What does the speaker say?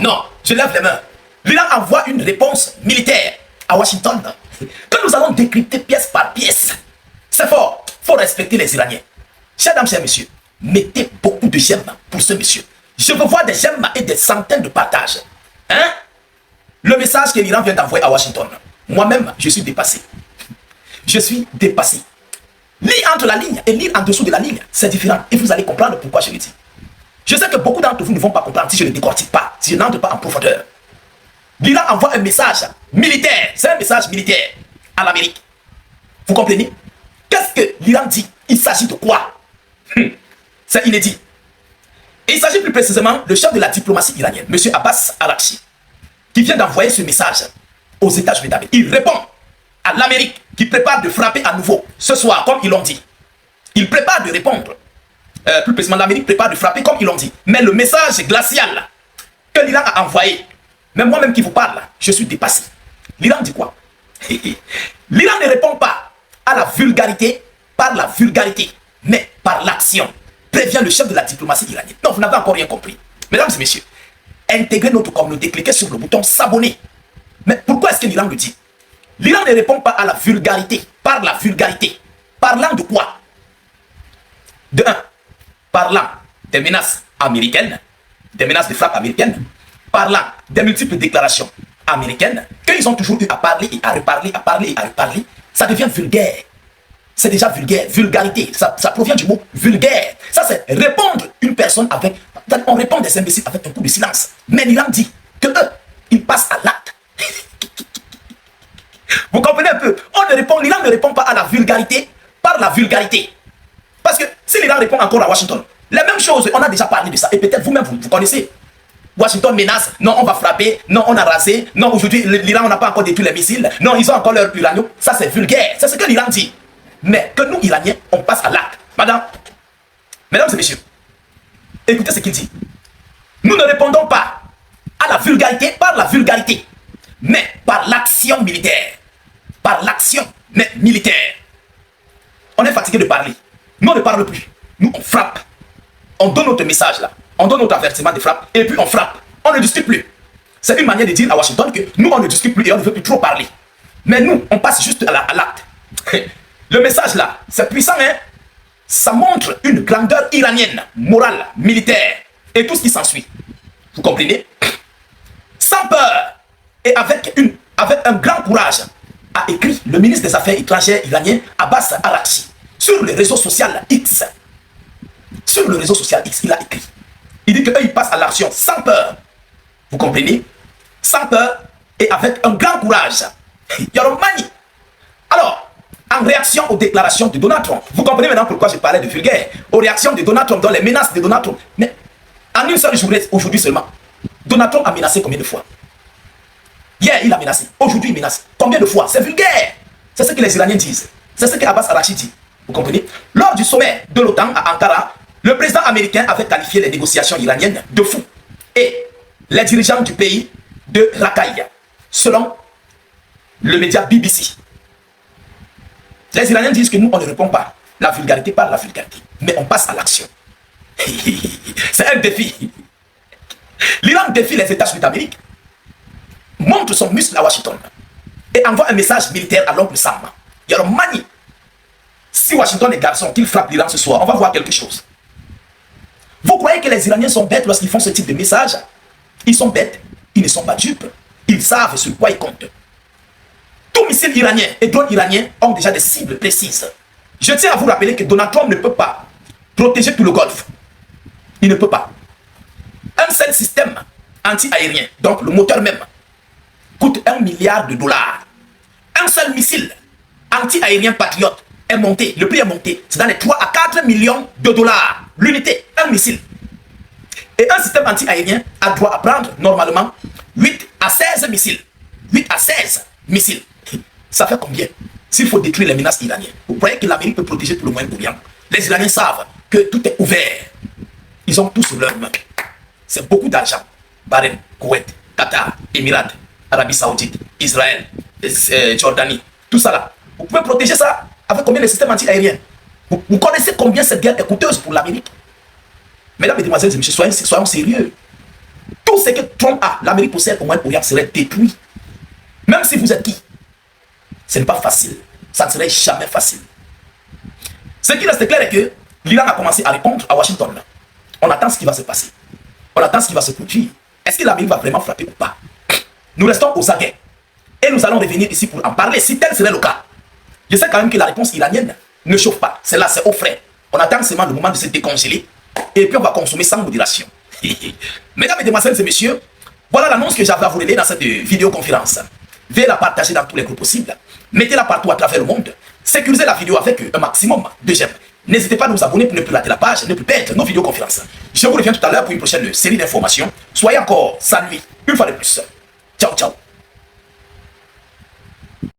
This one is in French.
Non, je lève les mains. L'Iran envoie une réponse militaire à Washington que nous allons décrypter pièce par pièce. C'est fort. Il faut respecter les Iraniens. Chers dames, chers messieurs, mettez beaucoup de j'aime pour ce monsieur. Je veux voir des j'aime et des centaines de partages. Hein? Le message que l'Iran vient d'envoyer à Washington. Moi-même, je suis dépassé. Je suis dépassé. Lire entre la ligne et lire en dessous de la ligne, c'est différent. Et vous allez comprendre pourquoi je le dis. Je sais que beaucoup d'entre vous ne vont pas comprendre si je ne décortique pas, si je n'entre pas en profondeur. L'Iran envoie un message militaire. C'est un message militaire à l'Amérique. Vous comprenez? Qu'est-ce que l'Iran dit? Il s'agit de quoi? C'est inédit. Et il s'agit plus précisément du chef de la diplomatie iranienne, M. Abbas Araghchi, qui vient d'envoyer ce message aux États-Unis d'Amérique. Il répond à l'Amérique qui prépare de frapper à nouveau ce soir, comme ils l'ont dit. Il prépare de répondre. Plus précisément, l'Amérique prépare de frapper comme ils l'ont dit. Mais le message glacial que l'Iran a envoyé, même moi-même qui vous parle, je suis dépassé. L'Iran dit quoi? L'Iran ne répond pas à la vulgarité par la vulgarité, mais par l'action. Prévient le chef de la diplomatie iranienne. Non, vous n'avez encore rien compris. Mesdames et messieurs, intégrez notre communauté, cliquez sur le bouton s'abonner. Mais pourquoi est-ce que l'Iran le dit? L'Iran ne répond pas à la vulgarité, par la vulgarité. Parlant de quoi? De un, parlant des menaces américaines, des menaces de frappe américaines, parlant des multiples déclarations américaines, qu'ils ont toujours eu à parler et à reparler, à parler et à reparler, ça devient vulgaire. C'est déjà vulgaire, vulgarité, ça provient du mot vulgaire. Ça c'est répondre une personne avec, on répond des imbéciles avec un coup de silence. Mais l'Iran dit que eux, ils passent à l'acte. Vous comprenez un peu? L'Iran ne répond pas à la vulgarité par la vulgarité. Parce que si l'Iran répond encore à Washington, les mêmes choses, on a déjà parlé de ça. Et peut-être vous-même, vous connaissez. Washington menace, non, on va frapper, non, on a rasé, non, aujourd'hui, l'Iran, on n'a pas encore détruit les missiles, non, ils ont encore leur uranium. Ça, c'est vulgaire. C'est ce que l'Iran dit. Mais que nous, Iraniens, on passe à l'acte. Mesdames et messieurs, écoutez ce qu'il dit. Nous ne répondons pas à la vulgarité par la vulgarité, mais par l'action militaire. Par l'action, mais militaire. On est fatigué de parler. Nous, on ne parle plus. Nous, on frappe. On donne notre message là. On donne notre avertissement de frappe et puis on frappe. On ne discute plus. C'est une manière de dire à Washington que nous, on ne discute plus et on ne veut plus trop parler. Mais nous, on passe juste à l'acte. Le message là, c'est puissant, hein? Ça montre une grandeur iranienne, morale, militaire et tout ce qui s'ensuit. Vous comprenez? Sans peur et avec un grand courage, a écrit le ministre des Affaires étrangères iranien Abbas Araghchi sur le réseau social X. Sur le réseau social X, il a écrit. Il dit qu'eux, ils passent à l'action sans peur. Vous comprenez? Sans peur et avec un grand courage. Yoromani. Alors, en réaction aux déclarations de Donald Trump, vous comprenez maintenant pourquoi je parlais de vulgaire, aux réactions de Donald Trump, dans les menaces de Donald Trump. Mais en une seule journée, aujourd'hui seulement, Donald Trump a menacé combien de fois? Hier, il a menacé. Aujourd'hui, il menace. Combien de fois? C'est vulgaire. C'est ce que les Iraniens disent. C'est ce que Abbas Araghchi dit. Vous comprenez? Lors du sommet de l'OTAN à Ankara, le président américain avait qualifié les négociations iraniennes de fous. Et les dirigeants du pays de racaille, selon le média BBC. Les Iraniens disent que nous, on ne répond pas la vulgarité par la vulgarité, mais on passe à l'action. C'est un défi. L'Iran défie les États-Unis d'Amérique, montre son muscle à Washington et envoie un message militaire à l'oncle Sam. Yoromani. Si Washington est garçon, qu'il frappe l'Iran ce soir, on va voir quelque chose. Vous croyez que les Iraniens sont bêtes lorsqu'ils font ce type de message? Ils sont bêtes, ils ne sont pas dupes. Ils savent sur quoi ils comptent. Tous missiles iraniens et drones iraniens ont déjà des cibles précises. Je tiens à vous rappeler que Donald Trump ne peut pas protéger tout le Golfe. Il ne peut pas. Un seul système anti-aérien, donc le moteur même, coûte 1 milliard de dollars. Un seul missile anti-aérien patriote est monté, le prix est monté, c'est dans les 3 à 4 millions de dollars. L'unité, un missile. Et un système anti-aérien a droit à prendre normalement 8 à 16 missiles. 8 à 16 missiles. Ça fait combien? S'il faut détruire les menaces iraniennes, vous croyez que l'Amérique peut protéger tout le Moyen-Orient? Les Iraniens savent que tout est ouvert. Ils ont tout sur leurs mains. C'est beaucoup d'argent. Bahreïn, Koweït, Qatar, Émirats, Arabie Saoudite, Israël, Jordanie, tout ça là. Vous pouvez protéger ça avec combien de systèmes anti-aériens? Vous connaissez combien cette guerre est coûteuse pour l'Amérique? Mesdames, mesdemoiselles et messieurs, soyons sérieux. Tout ce que Trump a, l'Amérique possède au Moyen-Orient serait détruit. Même si vous êtes qui, ce n'est pas facile. Ça ne serait jamais facile. Ce qui reste clair est que l'Iran a commencé à répondre à Washington. On attend ce qui va se passer. On attend ce qui va se produire. Est-ce que l'Amérique va vraiment frapper ou pas? Nous restons aux aguets. Et nous allons revenir ici pour en parler, si tel serait le cas. Je sais quand même que la réponse iranienne ne chauffe pas. C'est là, c'est au frais. On attend seulement le moment de se décongeler. Et puis on va consommer sans modération. Mesdames, mesdemoiselles et messieurs, voilà l'annonce que j'avais à vous relayer dans cette vidéoconférence. Veuillez la partager dans tous les groupes possibles. Mettez-la partout à travers le monde. Sécurisez la vidéo avec un maximum de j'aime. N'hésitez pas à nous abonner pour ne plus rater la page, ne plus perdre nos vidéoconférences. Je vous reviens tout à l'heure pour une prochaine série d'informations. Soyez encore salués une fois de plus. Ciao, ciao.